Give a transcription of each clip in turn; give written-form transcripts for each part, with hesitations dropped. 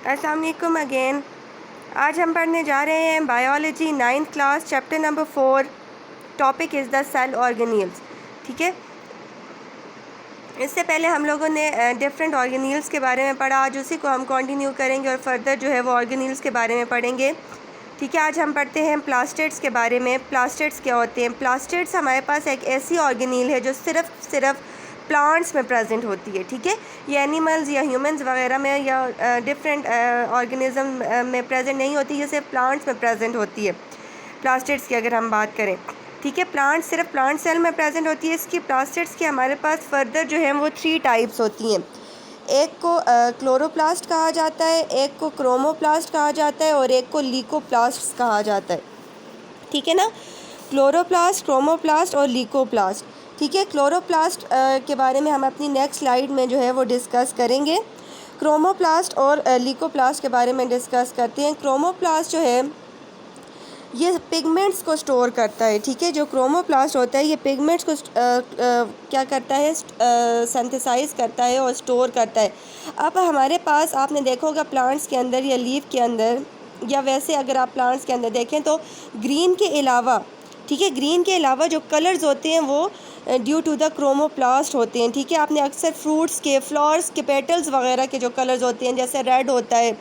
अस्सलाम वालेकुम अगेन। आज हम पढ़ने जा रहे हैं biology 9th class chapter number 4। Topic is the cell organelles. ठीक है, इससे पहले हम लोगों ने डिफरेंट ऑर्गेनील्स के बारे में पढ़ा। आज उसी को हम कंटिन्यू करेंगे और फर्दर जो है वो ऑर्गेनील्स के बारे में पढ़ेंगे। ठीक है, आज हम पढ़ते हैं प्लास्टिड्स के बारे में। प्लास्टिड्स क्या होते हैं? प्लास्टिड्स हमारे पास एक ऐसी ऑर्गेनील है जो सिर्फ प्लांट्स में प्रेजेंट होती है। ठीक है, ये एनिमल्स या ह्यूमंस वगैरह में या डिफरेंट ऑर्गेनिज्म में प्रेजेंट नहीं होती, ये सिर्फ प्लांट्स में प्रेजेंट होती है। प्लास्टिड्स की अगर हम बात करें, ठीक है, प्लांट सिर्फ प्लांट सेल में प्रेजेंट होती है। इसकी प्लास्टिड्स की हमारे पास फर्दर जो है वो 3 टाइप्स होती हैं। एक को क्लोरोप्लास्ट कहा जाता है, एक को क्रोमोप्लास्ट कहा जाता है और एक को लीकोप्लास्ट कहा जाता है। ठीक है ना, क्लोरोप्लास्ट, क्रोमोप्लास्ट और लीकोप्लास्ट। ठीक है, क्लोरोप्लास्ट के बारे में हम अपनी नेक्स्ट स्लाइड में जो है वो डिस्कस करेंगे। क्रोमोप्लास्ट और लीकोप्लास्ट के बारे में डिस्कस करते हैं। क्रोमोप्लास्ट जो है ये पिगमेंट्स को स्टोर करता है। ठीक है, जो क्रोमोप्लास्ट होता है ये पिगमेंट्स को क्या करता है, सिंथेसाइज करता है और स्टोर करता है। अब हमारे पास आपने देखा होगा प्लांट्स के अंदर या लीफ के अंदर, या वैसे अगर आप प्लांट्स के अंदर देखें तो ग्रीन के अलावा, ठीक है, ग्रीन के अलावा जो कलर्स होते हैं वो ड्यू टू द क्रोमोप्लास्ट होते हैं। ठीक है, आपने अक्सर फ्रूट्स के, फ्लावर्स के पेटल्स वगैरह के जो कलर्स होते हैं, जैसे रेड होता है,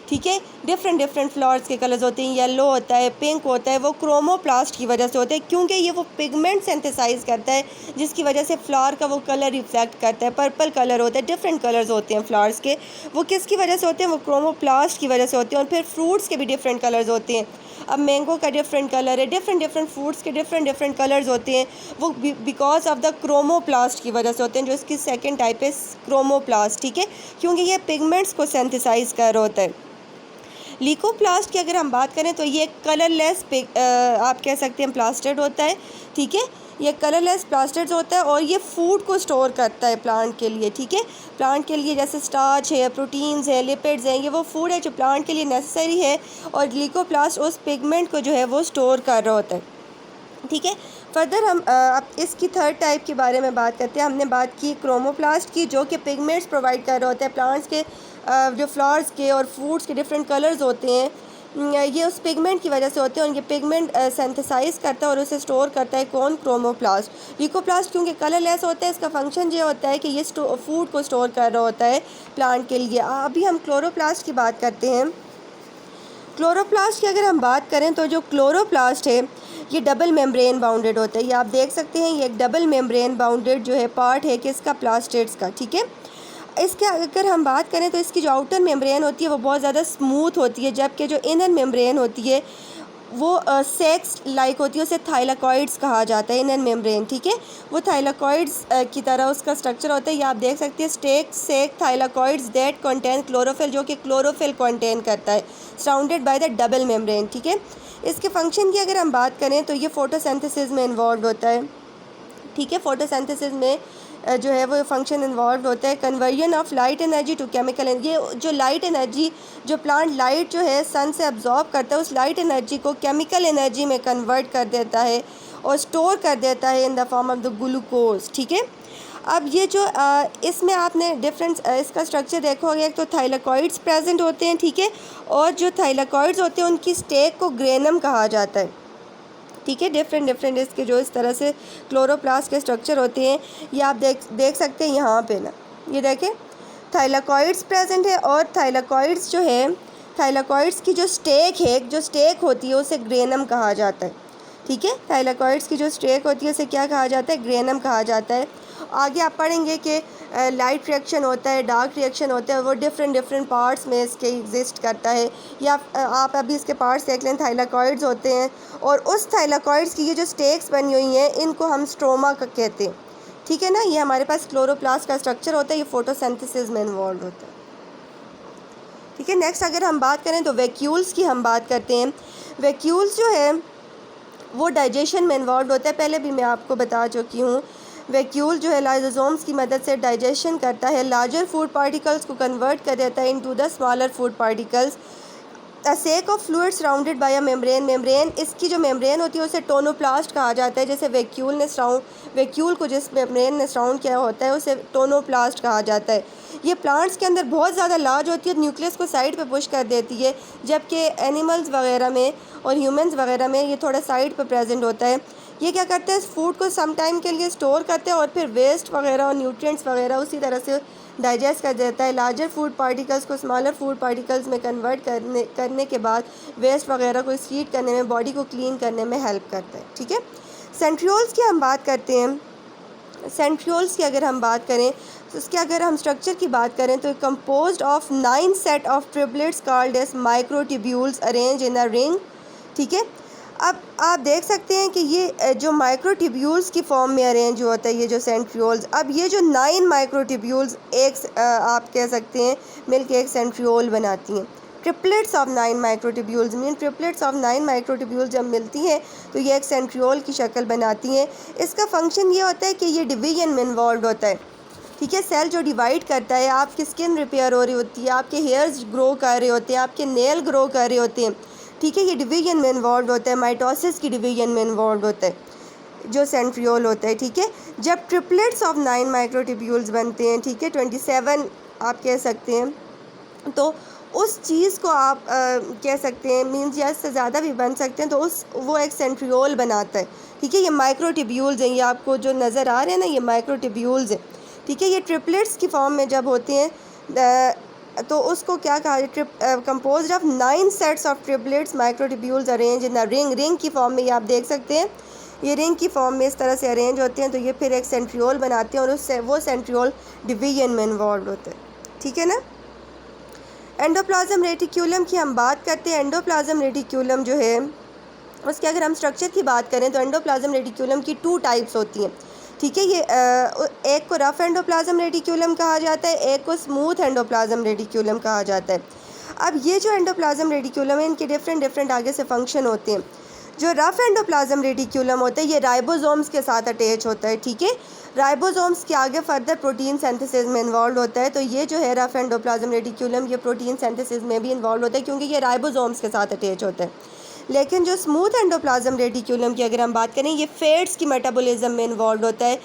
ठीक है, डिफरेंट फ्लावर्स के कलर्स होते हैं, येलो होता है, पिंक होता है, वो क्रोमोप्लास्ट की वजह से होते हैं, क्योंकि ये वो पिगमेंट सिंथेसाइज करता है जिसकी वजह से फ्लावर का वो कलर रिफ्लेक्ट करता है। पर्पल कलर होता है, डिफरेंट कलर्स होते हैं फ्लावर्स के, वो किसकी वजह से होते हैं? वो क्रोमोप्लास्ट की वजह से होते हैं। और फिर फ्रूट्स के भी डिफरेंट कलर्स होते हैं। अब मैंगो का डिफरेंट कलर है, डिफरेंट फ्रूट्स के डिफरेंट कलर्स होते हैं, वो बिकॉज ऑफ द क्रोमोप्लास्ट की वजह से होते हैं, जो इसकी सेकेंड टाइप है क्रोमोप्लास्ट। ठीक है, क्योंकि ये पिगमेंट्स को सिंथेसाइज कर रहा होता है। लीकोप्लास्ट की अगर हम बात करें तो ये कलरलेस आप कह सकते हैं प्लास्टिड होता है। ठीक है, ये कलरलेस प्लास्टिड होता है और ये फूड को स्टोर करता है प्लांट के लिए। ठीक है, प्लांट के लिए जैसे स्टार्च है, प्रोटीन्स है, लिपिड्स हैं, ये वो फूड है जो प्लांट के लिए नेसेसरी है, और लीकोप्लास्ट उस पिगमेंट को जो है वो स्टोर कर रहा होता है। ठीक है, फर्दर हम अब इसकी थर्ड टाइप के बारे में बात करते हैं। हमने बात की क्रोमोप्लास्ट की, जो कि पिगमेंट्स प्रोवाइड कर रहा होता है प्लांट्स के, जो फ्लावर्स के और फ्रूट्स के डिफरेंट कलर्स होते हैं, ये उस पिगमेंट की वजह से होते हैं, और ये पिगमेंट सिंथेसाइज करता है और उसे स्टोर करता है कौन? क्रोमोप्लास्ट। लीकोप्लास्ट क्योंकि कलरलेस होता है, इसका फंक्शन ये होता है कि ये फूड को स्टोर कर रहा होता है प्लांट के लिए। अभी हम क्लोरोप्लास्ट की बात करते हैं। क्लोरोप्लास्ट की अगर हम बात करें तो जो क्लोरोप्लास्ट है ये डबल मेम्ब्रेन बाउंडेड होता है। ये आप देख सकते हैं, ये एक डबल मेम्ब्रेन बाउंडेड जो है पार्ट है किसका? प्लास्टिड्स का। ठीक है, इसके अगर हम बात करें तो इसकी जो आउटर मेम्ब्रेन होती है वो बहुत ज़्यादा स्मूथ होती है, जबकि जो इनर मेम्ब्रेन होती है वो सेक्स लाइक होती है, उसे थाइलाकॉइड्स कहा जाता है, इनर मेम्ब्रेन। ठीक है, वो थाइलाकॉइड्स की तरह उसका स्ट्रक्चर होता है। ये आप देख सकते हैं, stack sac thylakoids that contain chlorophyll, जो कि क्लोरोफिल कंटेन करता है, surrounded by the double membrane. ठीक है, इसके फंक्शन की अगर हम बात करें तो ये फोटोसिंथेसिस में इन्वॉल्व होता है। ठीक है, फोटोसिंथेसिस में जो है वो फंक्शन इन्वॉल्व होता है। Conversion of light energy to chemical energy, ये जो लाइट एनर्जी, जो प्लांट लाइट जो है सन से अब्जॉर्ब करता है, उस लाइट एनर्जी को केमिकल एनर्जी में कन्वर्ट कर देता है और स्टोर कर देता है in the form of the glucose. ठीक है, अब ये जो इसमें आपने डिफरेंस इसका स्ट्रक्चर देखा होगा, एक तो थाइलाकॉइड्स प्रेजेंट होते हैं। ठीक है, और जो थाइलाकॉइड्स होते हैं उनकी स्टेक को ग्रेनम कहा जाता है। ठीक है, डिफरेंट इसके जो इस तरह से क्लोरोप्लास्ट के स्ट्रक्चर होते हैं, ये आप देख सकते हैं यहाँ पे ना, ये देखें थाइलाकॉइड्स प्रेजेंट है, और थाइलाकॉइड्स जो है, थाइलाकॉइड्स की जो स्टेक है, जो स्टेक होती है उसे ग्रेनम कहा जाता है। ठीक है, थाइलाकॉइड्स की जो स्टेक होती है उसे क्या कहा जाता है? ग्रेनम कहा जाता है। आगे आप पढ़ेंगे कि लाइट रिएक्शन होता है, डार्क रिएक्शन होता है, वो डिफरेंट पार्ट्स में इसके एग्जिस्ट करता है। या आप अभी इसके पार्ट्स देख लें, थाइलाकॉइड्स होते हैं, और उस थाइलाकॉइड्स की ये जो स्टेक्स बनी हुई हैं इनको हम स्ट्रोमा कहते हैं। ठीक है ना, ये हमारे पास क्लोरोप्लास्ट का स्ट्रक्चर होता है, ये फोटोसिंथेसिस में इन्वॉल्व होता है। ठीक है, नेक्स्ट अगर हम बात करें तो वैक्यूल्स की हम बात करते हैं। वैक्यूल्स जो है वो डाइजेशन में इन्वॉल्व होता है, पहले भी मैं आपको बता चुकी हूँ। वैक्यूल जो है लाइसोसोम्स की मदद से डाइजेशन करता है, लार्जर फूड पार्टिकल्स को कन्वर्ट कर देता है into the smaller food particles. Sake of fluid surrounded by a membrane, इसकी जो मेम्ब्रेन होती है उसे टोनोप्लास्ट कहा जाता है। जैसे वैक्यूल को जिस मेम्ब्रेन ने सराउंड किया होता है उसे टोनोप्लास्ट कहा जाता है। ये प्लांट्स के अंदर बहुत ज़्यादा लार्ज होती है, न्यूक्लियस को साइड पे पुश कर देती है, जबकि एनिमल्स वगैरह में और ह्यूमंस वगैरह में ये थोड़ा साइड पे प्रेजेंट होता है। ये क्या करते हैं, फूड को सम टाइम के लिए स्टोर करते हैं और फिर वेस्ट वगैरह और न्यूट्रिएंट्स वगैरह उसी तरह से डाइजेस्ट कर देता है। लार्जर फूड पार्टिकल्स को स्मॉलर फूड पार्टिकल्स में कन्वर्ट करने के बाद वेस्ट वगैरह को एक्सक्रीट करने में, बॉडी को क्लीन करने में हेल्प करता है। ठीक है, सेंट्रियोल्स की हम बात करते हैं। सेंट्रियोल्स की अगर हम बात करें तो इसके अगर हम स्ट्रक्चर की बात करें तो composed of 9 set of triplets called as microtubules arrange in a ring. ठीक है, अब आप देख सकते हैं कि ये जो माइक्रोट्यूब्यूल्स की फॉर्म में अरेंज होता है ये जो सेंट्रियोल्स, अब ये जो 9 माइक्रोट्यूब्यूल्स एक आप कह सकते हैं मिलकर एक सेंट्रियोल बनाती हैं। Triplets of 9 microtubules mean triplets of 9 microtubules जब मिलती हैं तो ये एक सेंट्रियोल की शक्ल बनाती हैं। इसका फंक्शन ये होता है कि ये डिवीजन में इन्वॉल्व होता है। ठीक है, सेल जो डिवाइड करता है, आपकी स्किन रिपेयर हो रही होती है, आपके हेयर्स ग्रो कर रहे होते हैं, आपके नेल ग्रो कर रहे होते हैं। ठीक है, ये डिवीजन में इन्वॉल्व होता है, माइटोसिस की डिवीजन में इन्वॉल्व होता है जो सेंट्रियोल होता है। ठीक है, जब ट्रिपलेट्स ऑफ 9 माइक्रोट्यूब्यूल्स बनते हैं, ठीक है 27 आप कह सकते हैं, तो उस चीज़ को आप कह सकते हैं मीन्स या इससे ज़्यादा भी बन सकते हैं, तो वो एक सेंट्रियोल बनाता है। ठीक है, ये माइक्रोट्यूब्यूल्स हैं, ये आपको जो नज़र आ रहे हैं ना ये माइक्रोट्यूब्यूल्स हैं। ठीक है, ये ट्रिपलेट्स की फॉर्म में जब होते हैं तो उसको क्या कहा जाए, composed of 9 sets of triplets microtubules arrange in a ring की फॉर्म में ये आप देख सकते हैं, ये रिंग की फॉर्म में इस तरह से अरेंज होते हैं, तो ये फिर एक सेंट्रियोल बनाते हैं और उससे वो सेंट्रियोल डिवीजन में इन्वॉल्व होते हैं। ठीक है ना। एंडोप्लाज्म रेटिक्यूलम की हम बात करते हैं। एंडोप्लाज्म रेटिक्यूलम जो है उसके अगर हम स्ट्रक्चर की बात करें तो एंडोप्लाज्म रेटिक्यूलम की 2 टाइप्स होती हैं। ठीक है, ये एक को रफ एंडोप्लाज्म रेटिक्यूलम कहा जाता है, एक को स्मूथ एंडोप्लाज्म रेटिक्यूलम कहा जाता है। अब ये जो एंडोप्लाज्म रेटिक्यूलम है इनके डिफरेंट आगे से फंक्शन होते हैं। जो रफ एंडोप्लाज्म रेटिक्यूलम होता है ये राइबोसोम्स के साथ अटैच होता है। ठीक है, राइबोसोम्स के आगे फर्दर प्रोटीन सिंथेसिस में इन्वॉल्व होता है, तो ये जो है रफ एंडोप्लाज्म रेटिक्यूलम ये प्रोटीन सिंथेसिस में भी इन्वॉल्व होता है क्योंकि ये राइबोसोम्स के साथ अटैच होता है। लेकिन जो स्मूथ एंडोप्लाज्म रेटिक्यूलम की अगर हम बात करें ये फैट्स की मेटाबॉलिज्म में इन्वॉल्व होता है,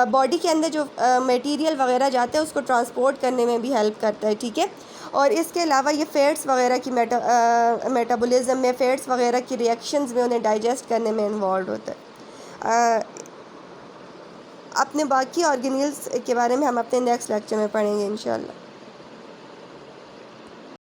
बॉडी के अंदर जो मटेरियल वगैरह जाता है उसको ट्रांसपोर्ट करने में भी हेल्प करता है। ठीक है, और इसके अलावा ये फैट्स वगैरह की मेटाबॉलिज्म में, फैट्स वगैरह की रिएक्शंस में उन्हें डाइजेस्ट करने में इन्वॉल्व होता है। अपने बाकी ऑर्गेनील्स के बारे में हम अपने नेक्स्ट लेक्चर में पढ़ेंगे इंशाल्लाह।